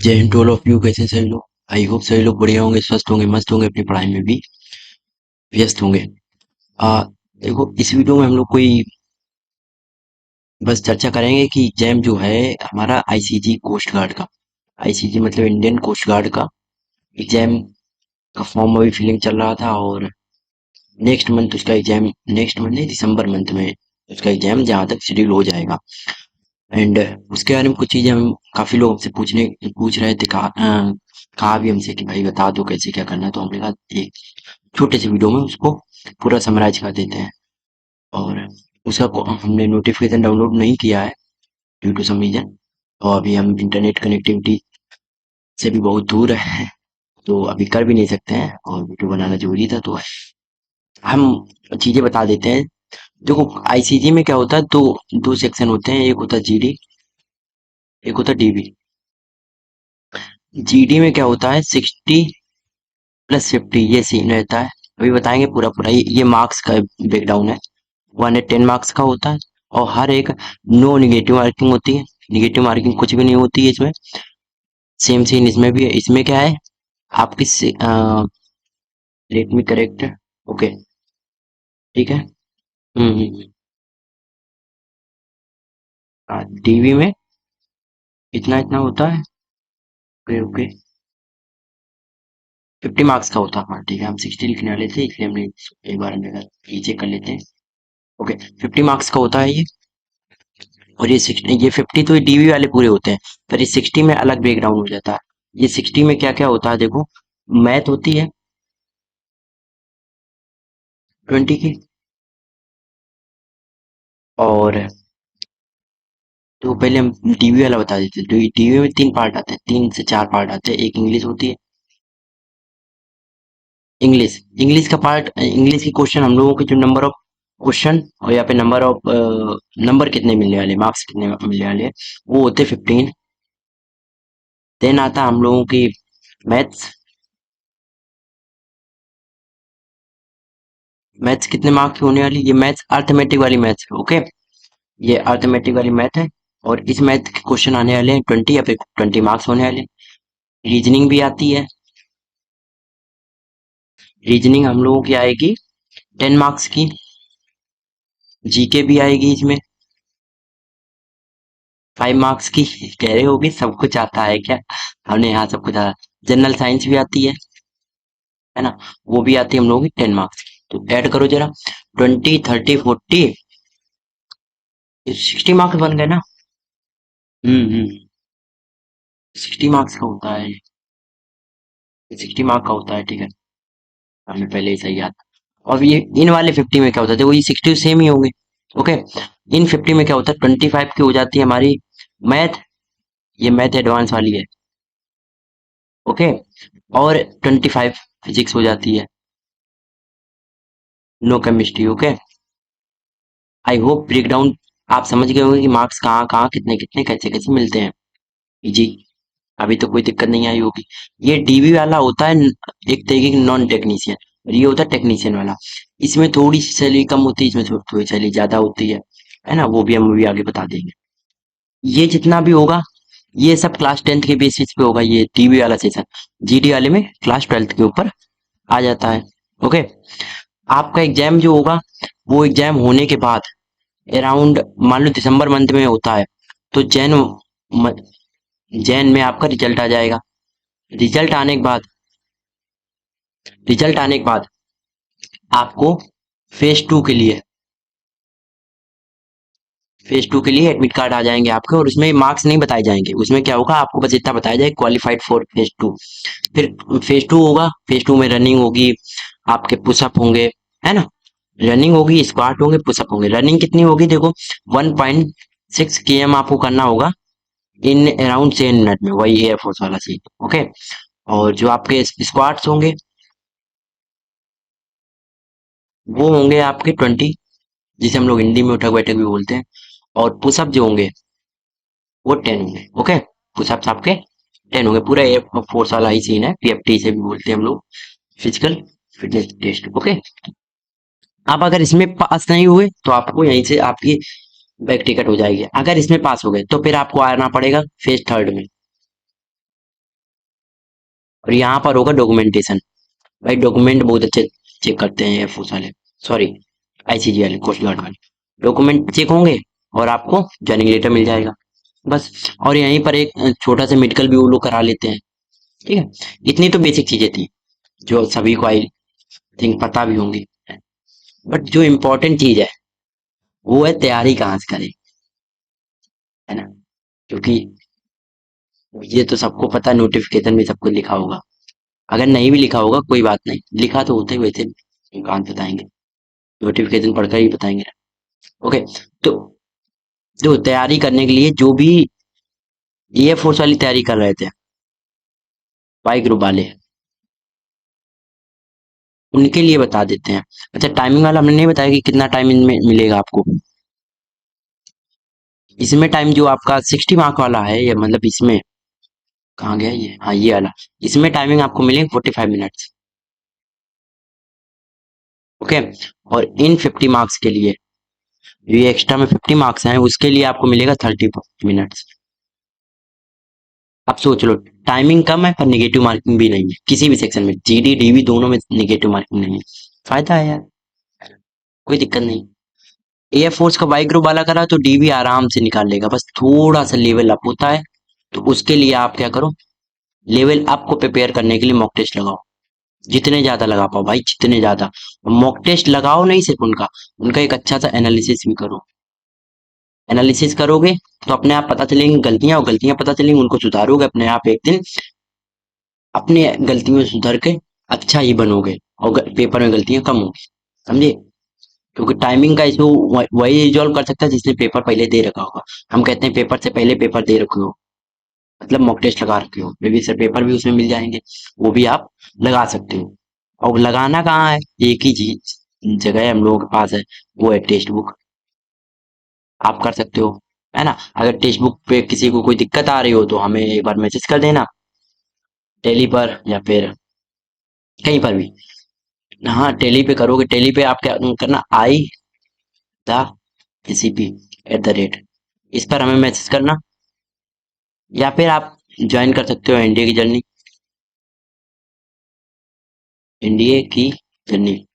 जय हिंद to all of you. कैसे हैं सभी लोग? आई होप सभी लोग बढ़िया होंगे, स्वस्थ होंगे, मस्त होंगे, अपनी पढ़ाई में भी व्यस्त होंगे। आ देखो, इस वीडियो में हम लोग कोई बस चर्चा करेंगे कि जैम जो है हमारा आईसीजी कोस्ट गार्ड का, आईसीजी मतलब इंडियन कोस्ट गार्ड का एग्जाम का फॉर्म अभी फिलिंग चल रहा था, और नेक्स्ट मंथ उसका एग्जाम, नेक्स्ट मंथ नहीं, दिसंबर मंथ में उसका एग्जाम जहाँ तक शेड्यूल हो जाएगा। एंड उसके बारे में कुछ चीजें हम काफी लोग हमसे पूछ रहे थे, कहा भी हमसे कि भाई बता दो कैसे क्या करना है, तो हमने कहा एक छोटे से वीडियो में उसको पूरा समराइज कर देते हैं। और उसका हमने नोटिफिकेशन डाउनलोड नहीं किया है ड्यू टू सम रीजन, और अभी हम इंटरनेट कनेक्टिविटी से भी बहुत दूर है, तो अभी कर भी नहीं सकते हैं, और वीडियो बनाना जरूरी था, तो हम चीजें बता देते हैं। देखो, आईसीजी में क्या होता है, दो दो सेक्शन होते हैं, एक होता है जीडी, एक होता है डीबी। जीडी में क्या होता है, 60 + 50 ये सीन रहता है। अभी बताएंगे पूरा पूरा, ये मार्क्स का ब्रेकडाउन है। 110 मार्क्स का होता है, और हर एक नो निगेटिव मार्किंग होती है। निगेटिव मार्किंग कुछ भी नहीं होती है इसमें। सेम सीन इसमें भी है। इसमें क्या है, आपकी लेट मी करेक्ट, ओके, ठीक है। डीवी में इतना इतना होता है, ओके ओके, 50 मार्क्स का होता है। हाँ ठीक है, हम 60 लिखने वाले थे, इसलिए हमने एक बार हमने कहा ये चेक कर लेते हैं। ओके, 50 मार्क्स का होता है ये। और ये 60, ये 50 तो ये डीवी वाले पूरे होते हैं, पर ये 60 में अलग ब्रेकडाउन हो जाता है। ये 60 में क्या क्या होता है देखो, मैथ होती है 20 की, और तो पहले हम डीवी वाला बता देते हैं। तो डीवी में 3 पार्ट आते हैं, 3 से 4 पार्ट आते हैं। एक इंग्लिश होती है, इंग्लिश इंग्लिश का पार्ट, इंग्लिश की क्वेश्चन हम लोगों के जो नंबर ऑफ क्वेश्चन, और यहाँ पे नंबर ऑफ नंबर कितने मिलने वाले, मार्क्स कितने मिलने वाले हैं, वो होते 15। देन आता हम लोगों की मैथ्स। मैथ्स कितने मार्क्स की होने वाली, ये मैथ्स अर्थमेटिक वाली मैथ्स है, ओके। ये अर्थमेटिक वाली मैथ है, और इस मैथ के क्वेश्चन आने वाले हैं 20, या फिर 20 मार्क्स होने वाले हैं। रीजनिंग भी आती है। रीजनिंग हम लोगों की आएगी 10 मार्क्स की। जीके भी आएगी इसमें 5 मार्क्स की। कह रहे होगे सब कुछ आता है क्या? हमने यहाँ सब कुछ आता। जनरल साइंस भी आती है ना, वो भी आती है हम लोगों की 10 मार्क्स की। तो ऐड करो जरा, 20, 30, 40, 60 मार्क्स बन गए ना। 60 मार्क्स का होता है, 60 मार्क का होता है, ठीक है। हमें पहले ही सही याद। और ये इन वाले 50 में क्या होता है, देखो ये 60 सेम ही होंगे, ओके। इन 50 में क्या होता है, 25 की हो जाती है हमारी मैथ, ये मैथ एडवांस वाली है, ओके। और 25 फिजिक्स हो जाती है, no chemistry, okay. I hope breakdown आप समझ गए होंगे कि मार्क्स कहाँ कहाँ कितने कितने कैसे कैसे मिलते हैं। जी, अभी तो कोई दिक्कत नहीं आई होगी। ये डीवी वाला होता है एक तरीके की नॉन टेक्नीशियन, और ये होता है टेक्नीशियन वाला। इसमें थोड़ी सी सैलरी कम होती है, इसमें थोड़ी सैलरी ज्यादा होती है ना, वो भी हम अभी आगे बता देंगे। ये जितना भी होगा, ये सब क्लास 10th के बेसिस पे होगा, ये टीवी वाला सेशन। जीडी वाले में क्लास 12th के ऊपर आ जाता है, ओके। आपका एग्जाम जो होगा, वो एग्जाम होने के बाद अराउंड, मान लो दिसंबर मंथ में होता है, तो म- जैन में आपका रिजल्ट आ जाएगा। रिजल्ट आने के बाद, रिजल्ट आने के बाद आपको फेज 2 के लिए, फेज 2 के लिए एडमिट कार्ड आ जाएंगे आपके, और उसमें मार्क्स नहीं बताए जाएंगे। उसमें क्या होगा, आपको बस इतना बताया जाएगा, क्वालिफाइड फॉर फेज 2। फिर फेज 2 होगा, फेज 2 में रनिंग होगी, आपके पुशअप होंगे, है ना। रनिंग होगी, स्क्वाट होंगे, पुशअप होंगे। रनिंग कितनी होगी देखो, 1.6 km आपको करना होगा इन अराउंड 7 मिनट में, वही एयरफोर्स वाला सीन, ओके। और जो आपके स्क्वाट्स होंगे, वो होंगे आपके 20, जिसे हम लोग हिंदी में उठक बैठक भी बोलते हैं। और पुशअप जो होंगे, वो 10 होंगे, ओके। पुशअप्स आपके 10 होंगे। पूरा एयर फोर्स वाला ही सीन है, पीएफटी से भी बोलते हैं हम लोग, फिजिकल फिटनेस टेस्ट, ओके। आप अगर इसमें पास नहीं हुए, तो आपको यहीं से आपकी बैक टिकट हो जाएगी। अगर इसमें पास हो गए, तो फिर आपको आना पड़ेगा फेज 3 में। और यहाँ पर होगा डॉक्यूमेंटेशन। भाई डॉक्यूमेंट बहुत अच्छे चेक करते हैं एयरफोर्स वाले, सॉरी आईसीजी वाले, कोस्ट गार्ड वाले। डॉक्यूमेंट चेक होंगे और आपको ज्वाइनिंग लेटर मिल जाएगा बस। और यहीं पर एक छोटा सा मेडिकल भी वो लोग करा लेते हैं। ठीक है, इतनी तो बेसिक चीजें थी जो सभी को आई थिंक पता भी होंगी। बट जो इम्पोर्टेंट चीज है वो है तैयारी कहाँ से करें, है ना? क्योंकि ये तो सबको पता है, नोटिफिकेशन में सबको लिखा होगा। अगर नहीं भी लिखा होगा कोई बात नहीं, लिखा तो होता ही वैसे, कहाँ बताएंगे, नोटिफिकेशन पढ़कर ही बताएंगे ना। ओके, तो जो तैयारी करने के लिए जो भी एयर फोर्स वाली तैयारी कर रहे थे, वाई ग्रुप वाले, उनके लिए बता देते हैं। अच्छा, टाइमिंग वाला हमने नहीं बताया कि कितना टाइम इनमें मिलेगा आपको। इसमें टाइम जो आपका 60 मार्क वाला है, या मतलब इसमें कहाँ गया ये, हाँ ये वाला, इसमें टाइमिंग आपको मिलेगी 45 मिनट्स। ओके, और इन 50 मार्क्स के लिए, ये एक्स्ट्रा में 50 मार्क्स हैं, उसके लिए आपको मिलेगा 30 मिनट्स। आप सोच लो, टाइमिंग कम है पर निगेटिव मार्किंग भी नहीं है किसी भी सेक्शन में, जीडी डीवी दोनों में निगेटिव मार्किंग नहीं है। फायदा है यार, कोई दिक्कत नहीं। एयर फोर्स का वाई ग्रुप वाला करा तो डीवी आराम से निकाल लेगा, बस थोड़ा सा लेवल अप होता है। तो उसके लिए आप क्या करो, लेवल अप को प्रिपेयर करने के लिए मॉक टेस्ट लगाओ, जितने ज्यादा लगा पाओ भाई, जितने ज्यादा। मॉक टेस्ट लगाओ नहीं सिर्फ उनका, उनका एक अच्छा सा एनालिसिस भी करो। एनालिसिस करोगे तो अपने आप पता चलेंगी गलतियां, और गलतियां पता चलेंगी उनको सुधारोगे अपने आप, एक दिन अपनी गलतियों में सुधर के अच्छा ही बनोगे, और पेपर में गलतियां कम होगी, समझे? क्योंकि टाइमिंग का इशू वही रिजॉल्व कर सकता है जिसने पेपर पहले दे रखा होगा। हम कहते हैं पेपर से पहले पेपर दे रखे हो, मतलब मॉक टेस्ट लगा रखे हो, बेबी सर पेपर भी उसमें मिल जाएंगे, वो भी आप लगा सकते हो। और लगाना कहाँ है, एक ही चीज जगह है हम लोगों के पास है, वो है टेक्स्ट बुक। आप कर सकते हो, है ना? अगर टेक्स्ट बुक पे किसी को कोई दिक्कत आ रही हो तो हमें एक बार मैसेज कर देना, टेली पर या फिर कहीं पर भी। हाँ, टेली पे करोगे, टेली पे आप क्या करना, आई द ACP@, इस पर हमें मैसेज करना, या फिर आप ज्वाइन कर सकते हो एनडीए की जर्नी, एनडीए की जर्नी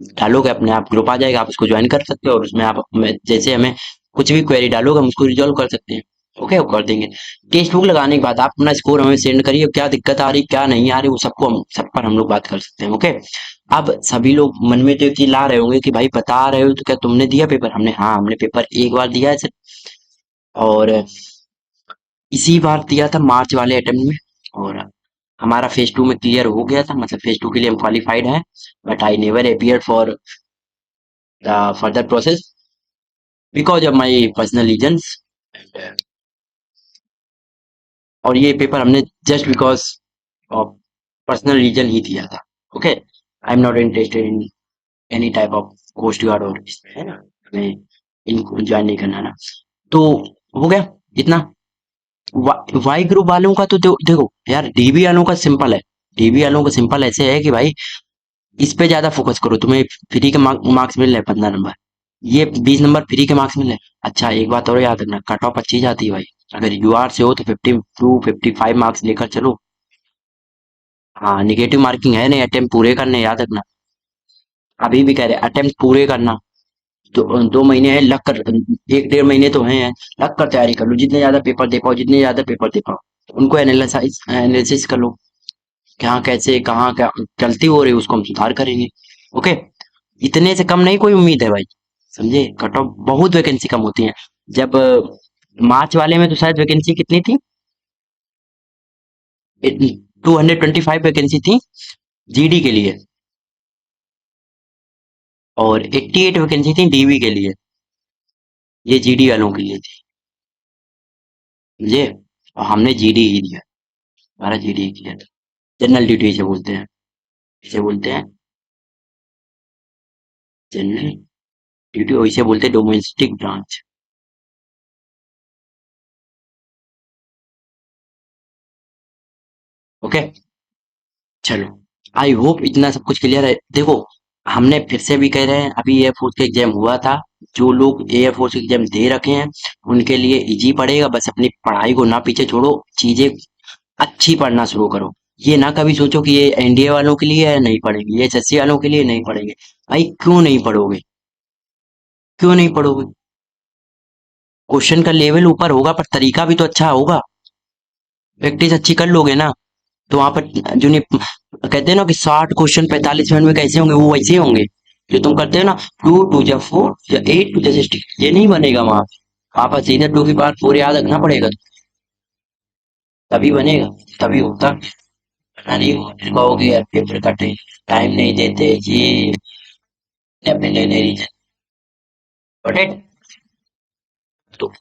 डालोगे अपने आप ग्रुप आ जाएगा, आप उसको ज्वाइन कर सकते हो, और उसमें आप जैसे हमें कुछ भी क्वेरी डालोगे हम उसको रिजॉल्व कर सकते हैं। ओके, वो कर देंगे। टेक्स्ट बुक लगाने के बाद आप अपना स्कोर हमें सेंड करिए, क्या दिक्कत आ रही क्या नहीं आ रही, वो सबको हम सब पर हम लोग बात कर सकते हैं। ओके, अब सभी लोग मन में तो एक चीज ला रहे होंगे कि भाई बता रहे हो तो क्या तुमने दिया पेपर, हमने, हाँ हमने पेपर एक बार दिया है सर, और इसी बार दिया था मार्च वाले अटेम्प्ट में, और हमारा फेज 2 में क्लियर हो गया था, मतलब फेज 2 के लिए हम क्वालिफाइड हैं। But I never appear for the further process because of my personal reasons. और ये पेपर हमने just because of personal reason ही दिया था। Okay, I am not interested in any type of coast guard, और है ना, हमें इनको ज्वाइन नहीं करना ना। तो हो गया इतना। वाई ग्रुप वालों का तो देखो यार, डीबी वालों का सिंपल है। डीबी वालों का सिंपल ऐसे है कि भाई इस पे ज्यादा फोकस करो, तुम्हें फ्री के मार्क्स मिल रहे हैं 15 नंबर, ये 20 नंबर फ्री के मार्क्स मिल रहे हैं। अच्छा एक बात और याद रखना, कट ऑफ अच्छी जाती है भाई, अगर यूआर से हो तो 52-55 मार्क्स लेकर चलो। हाँ, निगेटिव मार्किंग है नहीं, अटेम्प्ट पूरे करने, याद रखना। अभी भी कह रहे अटेम्प्ट पूरे करना। तो 2 महीने है, लग कर 1-1.5 महीने तो हैं, लग कर तैयारी कर लो, जितने ज्यादा पेपर दे पाओ, जितने ज्यादा पेपर दे पाओ, उनको एनालिसिस कर लो, क्या कैसे कहाँ क्या गलती हो रही है, उसको हम सुधार करेंगे। ओके, इतने से कम नहीं कोई उम्मीद है भाई, समझे? कट ऑफ बहुत वैकेंसी कम होती है। जब मार्च वाले में तो शायद वैकेंसी कितनी थी, 225 वैकेंसी थी जीडी के लिए, और 88 वैकेंसी थी डीवी के लिए, ये जीडी वालों के लिए थी, समझे? और हमने जीडी ही दिया, हमारा जीडी ही किया था। जनरल ड्यूटी इसे बोलते हैं, इसे बोलते हैं जनरल ड्यूटी, और इसे बोलते हैं डोमेस्टिक ब्रांच। ओके, चलो, आई होप इतना सब कुछ क्लियर है। देखो, हमने फिर से भी कह रहे हैं, अभी ये फोर्थ का एग्जाम हुआ था, जो लोग एयरफोर्स एग्जाम दे रखे हैं उनके लिए इजी पड़ेगा। बस अपनी पढ़ाई को ना पीछे छोड़ो, चीजें अच्छी पढ़ना शुरू करो। ये ना कभी सोचो कि ये एनडीए वालों के लिए है नहीं पढ़ेंगे, ये एसएससी वालों के लिए नहीं पढ़ेंगे। भाई क्यों नहीं पढ़ोगे? क्यों नहीं पढ़ोगे? क्वेश्चन का लेवल ऊपर होगा पर तरीका भी तो अच्छा होगा। प्रैक्टिस अच्छी कर लोगे ना तो वहां पर जो नहीं कहते हैं ना कि 60 क्वेश्चन 45 मिनट में कैसे होंगे, वो वैसे होंगे जो तुम करते हो ना। 2 2 जा 4 या 8 2 जा 16, ये नहीं बनेगा वहां। वहां पर सीधे 2 की पावर 4 याद रखना पड़ेगा, तभी बनेगा, तभी होता। वरना नहीं हो, फिर कहोगे यार पेपर कटे, टाइम नहीं देते ये अपने ले ले रीजन। बट तो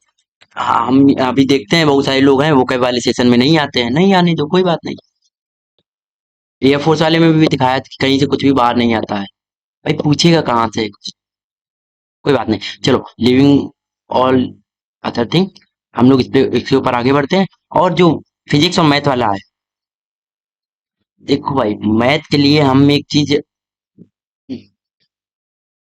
हाँ, हम अभी देखते हैं बहुत सारे लोग हैं वो कई वाले सेशन में नहीं आते हैं, नहीं आने दो, कोई बात नहीं। एयरफोर्स वाले में भी दिखाया था कि कहीं से कुछ भी बाहर नहीं आता है। भाई पूछेगा कहाँ से? कोई बात नहीं, चलो लिविंग ऑल अदर थिंग, हम लोग इस पे इसके ऊपर आगे बढ़ते हैं। और जो फिजिक्स और मैथ वाला है, देखो भाई मैथ के लिए हम एक चीज,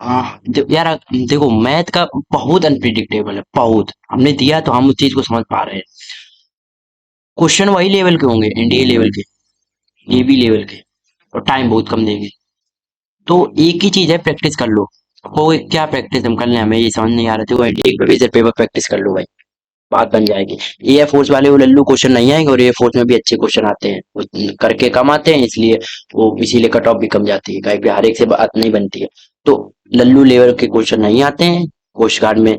जो यार देखो मैथ का बहुत अनप्रिडिक्टेबल है, बहुत हमने दिया तो हम उस चीज को समझ पा रहे हैं। क्वेश्चन वही लेवल के होंगे, एनडीए लेवल के, एबी लेवल के, और टाइम बहुत कम देंगे। तो एक ही चीज है, प्रैक्टिस कर लो। वो क्या प्रैक्टिस हम कर लें, हमें ये समझ नहीं आ रहा था। वो एक प्रीवियस पेपर प्रैक्टिस कर लो भाई, बात बन जाएगी। एयर फोर्स वाले वो लल्लू क्वेश्चन नहीं आएंगे, और एयर फोर्स में भी अच्छे क्वेश्चन आते हैं, वो करके कम आते हैं, इसलिए वो इसीलिए कट ऑफ भी कम जाती है, काहे कि हर एक से बात नहीं बनती है। तो लल्लू लेवल के क्वेश्चन नहीं आते हैं कोस्ट गार्ड में।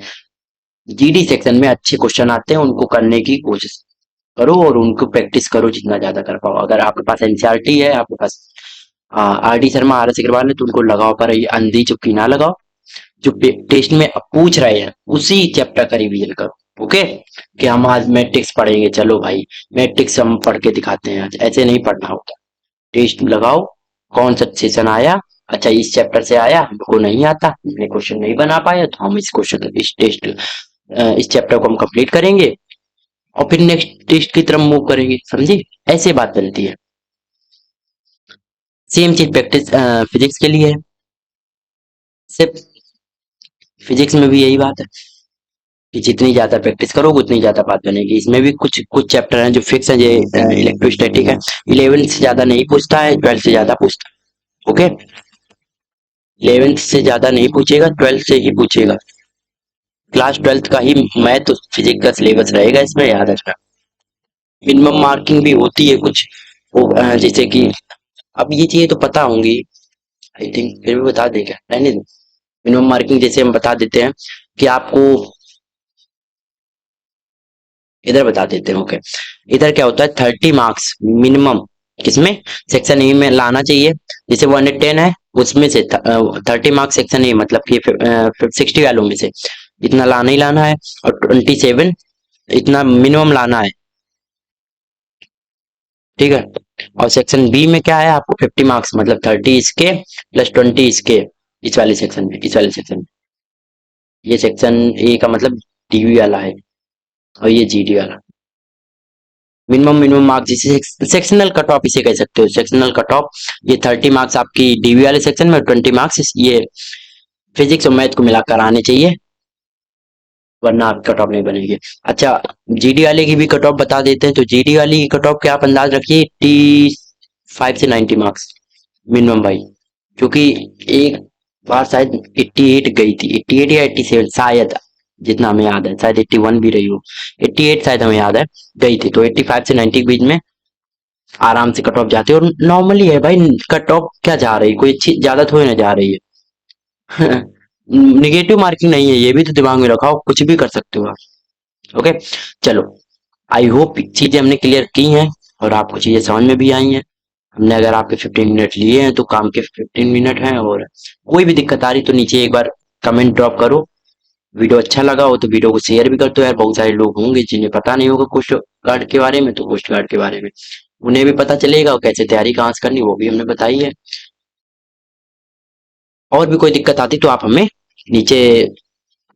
जीडी सेक्शन में अच्छे क्वेश्चन आते हैं, उनको करने की कोशिश करो और उनको प्रैक्टिस करो जितना ज्यादा कर पाओ। अगर आपके पास एनसीईआरटी है, आपके पास R D Sharma, R S Agarwal है, तो उनको लगाओ, पर ये अंधी चुप्पी ना लगाओ। जो टेस्ट में पूछ रहे हैं उसी चैप्टर का रिवीजन करो। ओके, कि हम आज मैट्रिक्स पढ़ेंगे, चलो भाई मैट्रिक्स हम पढ़ के दिखाते हैं आज, ऐसे नहीं पढ़ना होता। टेस्ट लगाओ, कौन सा सेशन आया, अच्छा इस चैप्टर से आया, हमको नहीं आता, हमने क्वेश्चन नहीं बना पाया, तो हम इस क्वेश्चन इस टेस्ट इस चैप्टर को हम कंप्लीट करेंगे और फिर नेक्स्ट टेस्ट की तरफ मूव करेंगे, समझे? ऐसे बात बनती है। सेम चीज प्रैक्टिस फिजिक्स के लिए है, सिर्फ फिजिक्स में भी यही बात है कि जितनी ज्यादा प्रैक्टिस करोगे उतनी ज्यादा बात बनेगी। इसमें भी कुछ कुछ चैप्टर हैं जो फिक्स है, ये इलेक्ट्रोस्टैटिक है, 11th से ज्यादा नहीं पूछता है, 12th से ज्यादा पूछता है। ओके, 11th से ज्यादा नहीं पूछेगा, 12th से ही पूछेगा। क्लास 12th का ही मैथ फिजिक्स का सिलेबस रहेगा, इसमें याद रखना। मिनिमम मार्किंग भी होती है कुछ, वो जैसे कि अब ये चीजें तो पता होंगी आई थिंक, फिर भी बता देगा, रहने दो। मिनिमम मार्किंग जैसे हम बता देते हैं कि आपको इधर बता देते हैं। ओके, इधर क्या होता है, 30 मार्क्स मिनिमम किसमें, सेक्शन ए में लाना चाहिए। जैसे 110 है, उसमें से 30 मार्क्स सेक्शन ए, मतलब कि 60 वालों में से इतना लाना ही लाना है। और 27 इतना मिनिमम लाना है, ठीक है। और सेक्शन बी में क्या है, आपको 50 मार्क्स, मतलब 30 इसके प्लस 20 इसके, इस वाले सेक्शन में, इस वाले सेक्शन में। ये सेक्शन ए का मतलब डीवी वाला है, और ये जीडी वाला। मिनिमम मिनिमम मार्क्स जिसे सेक्शनल कट ऑफ इसे कह सकते हो, सेक्शनल कट ऑफ। ये 30 मार्क्स आपकी डीवी वाले सेक्शन में, 20 मार्क्स ये फिजिक्स और मैथ को मिलाकर आने चाहिए, वरना आप कट ऑफ नहीं बनेगी। अच्छा, जीडी वाले की भी कट ऑफ बता देते हैं। तो जीडी वाली की कट ऑफ के आप अंदाज रखिए 85 से 90 मार्क्स मिनिमम भाई, क्योंकि एक बार शायद 88 गई थी, 88 या 87 शायद, जितना हमें याद है, शायद 81 भी रही हो, 88 शायद हमें याद है गई थी। तो 85 से 90 के बीच में आराम से कट ऑफ जाते हैं। और नॉर्मली है भाई, कट ऑफ क्या जा रही, कोई अच्छी ज्यादा थोड़ी ना जा रही है। निगेटिव मार्किंग नहीं है, ये भी तो दिमाग में रखाओ, कुछ भी कर सकते हो आप। ओके, चलो, आई होप चीजें हमने क्लियर की हैं और आपको चीजें समझ में भी आई हैं। हमने अगर आपके 15 मिनट लिए हैं तो काम के 15 मिनट हैं। और कोई भी दिक्कत आ रही तो नीचे एक बार कमेंट ड्रॉप करो। वीडियो अच्छा लगा हो तो वीडियो को शेयर भी कर दो यार, बहुत सारे लोग होंगे जिन्हें पता नहीं होगा कोस्ट गार्ड के बारे में, तो कोस्ट गार्ड के बारे में उन्हें भी पता चलेगा, और कैसे तैयारी कहाँ से करनी वो भी हमने बताई है। और भी कोई दिक्कत आती तो आप हमें नीचे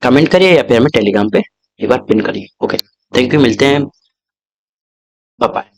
कमेंट करिए या फिर हमें टेलीग्राम पे एक बार पिन करिए। ओके, थैंक यू, मिलते हैं, बाय बाय।